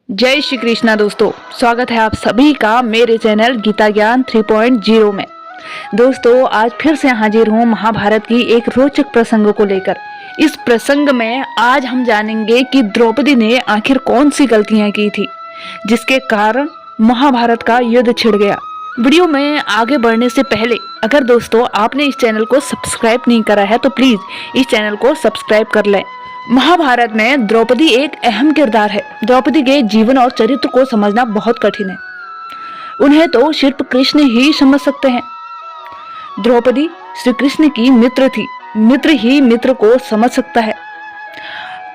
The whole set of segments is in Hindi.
जय श्री कृष्णा दोस्तों, स्वागत है आप सभी का मेरे चैनल गीता ज्ञान 3.0 में। दोस्तों, आज फिर से हाजिर हूँ महाभारत की एक रोचक प्रसंग को लेकर। इस प्रसंग में आज हम जानेंगे कि द्रौपदी ने आखिर कौन सी गलतियां की थी जिसके कारण महाभारत का युद्ध छिड़ गया। वीडियो में आगे बढ़ने से पहले अगर दोस्तों आपने इस चैनल को सब्सक्राइब नहीं करा है तो प्लीज इस चैनल को सब्सक्राइब कर लें। महाभारत में द्रौपदी एक अहम किरदार है। द्रौपदी के जीवन और चरित्र को समझना बहुत कठिन है। उन्हें तो सिर्फ कृष्ण ही समझ सकते हैं। द्रौपदी श्री कृष्ण की मित्र थी। मित्र ही मित्र को समझ सकता है।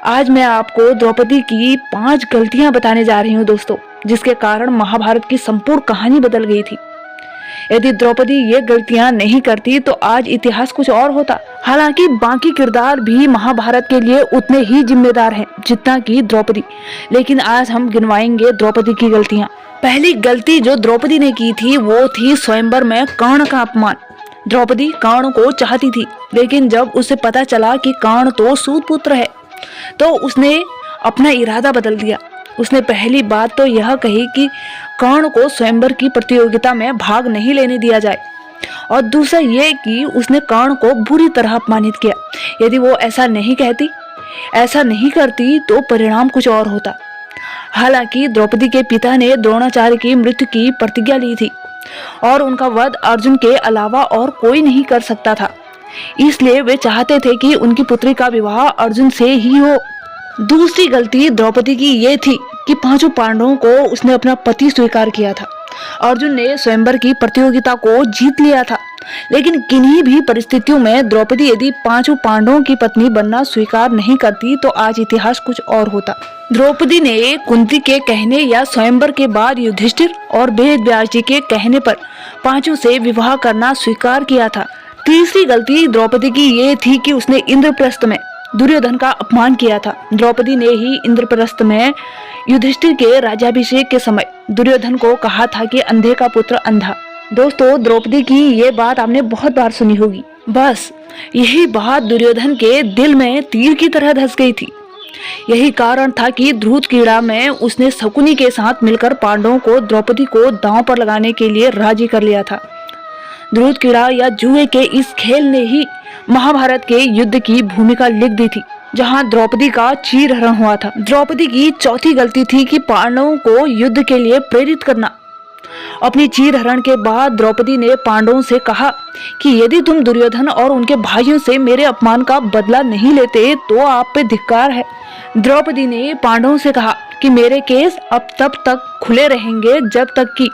आज मैं आपको द्रौपदी की 5 गलतियां बताने जा रही हूँ दोस्तों, जिसके कारण महाभारत की संपूर्ण कहानी बदल गई थी। यदि द्रौपदी ये गलतियां नहीं करती तो आज इतिहास कुछ और होता। हालांकि बाकी किरदार भी महाभारत के लिए उतने ही जिम्मेदार हैं जितना कि द्रौपदी, लेकिन आज हम गिनवाएंगे द्रौपदी की गलतियां। पहली गलती जो द्रौपदी ने की थी वो थी स्वयंवर में कर्ण का अपमान। द्रौपदी कर्ण को चाहती थी, लेकिन जब उसे पता चला कि कर्ण तो सूत पुत्र है तो उसने अपना इरादा बदल दिया। उसने पहली बात तो यह कही कि कर्ण को स्वयंवर की प्रतियोगिता में भाग नहीं लेने दिया जाए, और दूसरा ये कि उसने कर्ण को बुरी तरह अपमानित किया। यदि वो ऐसा नहीं करती तो परिणाम कुछ और होता। हालांकि द्रौपदी के पिता ने द्रोणाचार्य की मृत्यु की प्रतिज्ञा ली थी और उनका वध अर्जुन के अलावा और कोई नहीं कर सकता था, इसलिए वे चाहते थे कि उनकी पुत्री का विवाह अर्जुन से ही हो। दूसरी गलती द्रौपदी की ये थी कि 5 पांडवों को उसने अपना पति स्वीकार किया था। अर्जुन ने स्वयंवर की प्रतियोगिता को जीत लिया था, लेकिन किन्हीं भी परिस्थितियों में द्रौपदी यदि 5 पांडवों की पत्नी बनना स्वीकार नहीं करती तो आज इतिहास कुछ और होता। द्रौपदी ने कुंती के कहने या स्वयंवर के बाद युधिष्ठिर और वेदव्यास जी के कहने पर 5 से विवाह करना स्वीकार किया था। तीसरी गलती द्रौपदी की ये थी कि उसने इंद्रप्रस्थ में दुर्योधन का अपमान किया था। द्रौपदी ने ही इंद्रप्रस्थ में युधिष्ठिर के राज्याभिषेक के समय दुर्योधन को कहा था कि अंधे का पुत्र अंधा। दोस्तों, द्रौपदी की ये बात आपने बहुत बार सुनी होगी। बस यही बात दुर्योधन के दिल में तीर की तरह धंस गई थी। यही कारण था कि धृतक्रीड़ा में उसने शकुनी के साथ मिलकर पांडवों को द्रौपदी को दांव पर लगाने के लिए राजी कर लिया था। धृतक्रीड़ा या जुए के इस खेल ने ही महाभारत के युद्ध की भूमिका लिख दी थी, जहां द्रौपदी का चीरहरण हुआ था। द्रौपदी की चौथी गलती थी कि पांडवों को युद्ध के लिए प्रेरित करना। अपनी चीरहरण के बाद द्रौपदी ने पांडवों से कहा कि यदि तुम दुर्योधन और उनके भाइयों से मेरे अपमान का बदला नहीं लेते तो आप पे धिक्कार है। द्रौपदी ने पांडवों से कहा कि मेरे केस अब तब तक खुले रहेंगे जब तक कि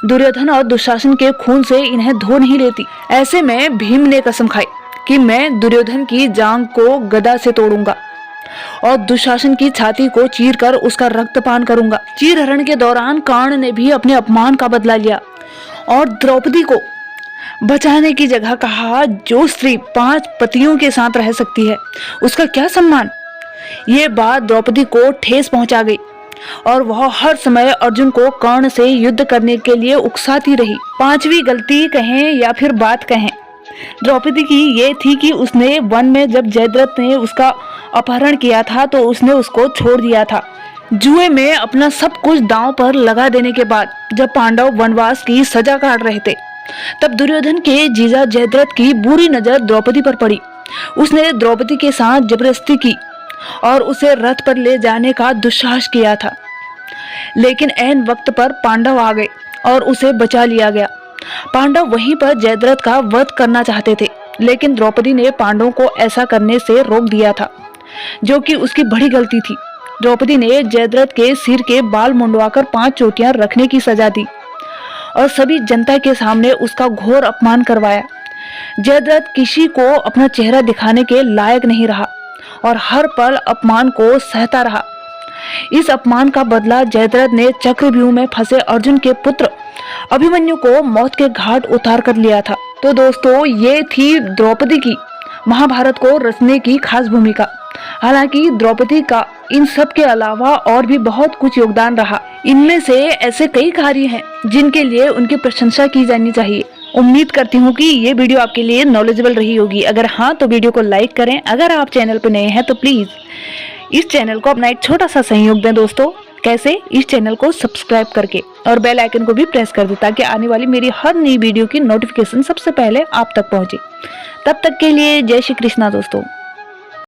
दुर्योधन और दुशासन के खून से इन्हें धो नहीं लेती। ऐसे में भीम ने कसम खाई कि मैं दुर्योधन की जांघ को गदा से तोड़ूंगा और दुशासन की छाती को चीरकर उसका रक्तपान करूंगा। चीरहरण के दौरान कर्ण ने भी अपने अपमान का बदला लिया और द्रौपदी को बचाने की जगह कहा, जो स्त्री 5 पतियों के साथ रह सकती है उसका क्या सम्मान। ये बात द्रौपदी को ठेस पहुंचा गई और वह हर समय अर्जुन को कर्ण से युद्ध करने के लिए उकसाती रही। 5वीं गलती कहें या फिर बात कहें द्रौपदी की ये थी कि उसने वन में जब जयद्रथ ने उसका अपहरण किया था तो उसने उसको छोड़ दिया था। जुए में अपना सब कुछ दांव पर लगा देने के बाद जब पांडव वनवास की सजा काट रहे थे तब दुर्योधन के जीजा जयद्रथ की बुरी नजर द्रौपदी पर पड़ी। उसने द्रौपदी के साथ जबरदस्ती की और उसे रथ पर ले जाने का दुस्साहस किया था, लेकिन ऐन वक्त पर पांडव आ गए और उसे बचा लिया गया। पांडव वहीं पर जयद्रथ का वध करना चाहते थे, लेकिन द्रौपदी ने पांडवों को ऐसा करने से रोक दिया था, जो कि उसकी बड़ी गलती थी। द्रौपदी ने जयद्रथ के सिर के बाल मुंडवाकर 5 चोटियां रखने की सजा दी और सभी जनता के सामने उसका घोर अपमान करवाया। जयद्रथ किसी को अपना चेहरा दिखाने के लायक नहीं रहा और हर पल अपमान को सहता रहा। इस अपमान का बदला जयद्रथ ने चक्रव्यूह में फंसे अर्जुन के पुत्र अभिमन्यु को मौत के घाट उतार कर लिया था। तो दोस्तों, ये थी द्रौपदी की महाभारत को रचने की खास भूमिका। हालांकि द्रौपदी का इन सब के अलावा और भी बहुत कुछ योगदान रहा। इनमें से ऐसे कई कार्य हैं जिनके लिए उनकी प्रशंसा की जानी चाहिए। उम्मीद करती हूँ कि ये वीडियो आपके लिए नॉलेजेबल रही होगी। अगर हाँ तो वीडियो को लाइक करें। अगर आप चैनल पर नए हैं तो प्लीज इस चैनल को अपना एक छोटा सा सहयोग दें दोस्तों। कैसे? इस चैनल को सब्सक्राइब करके और बेल आइकन को भी प्रेस कर दे ताकि आने वाली मेरी हर नई वीडियो की नोटिफिकेशन सबसे पहले आप तक पहुंचे। तब तक के लिए जय श्री कृष्णा दोस्तों।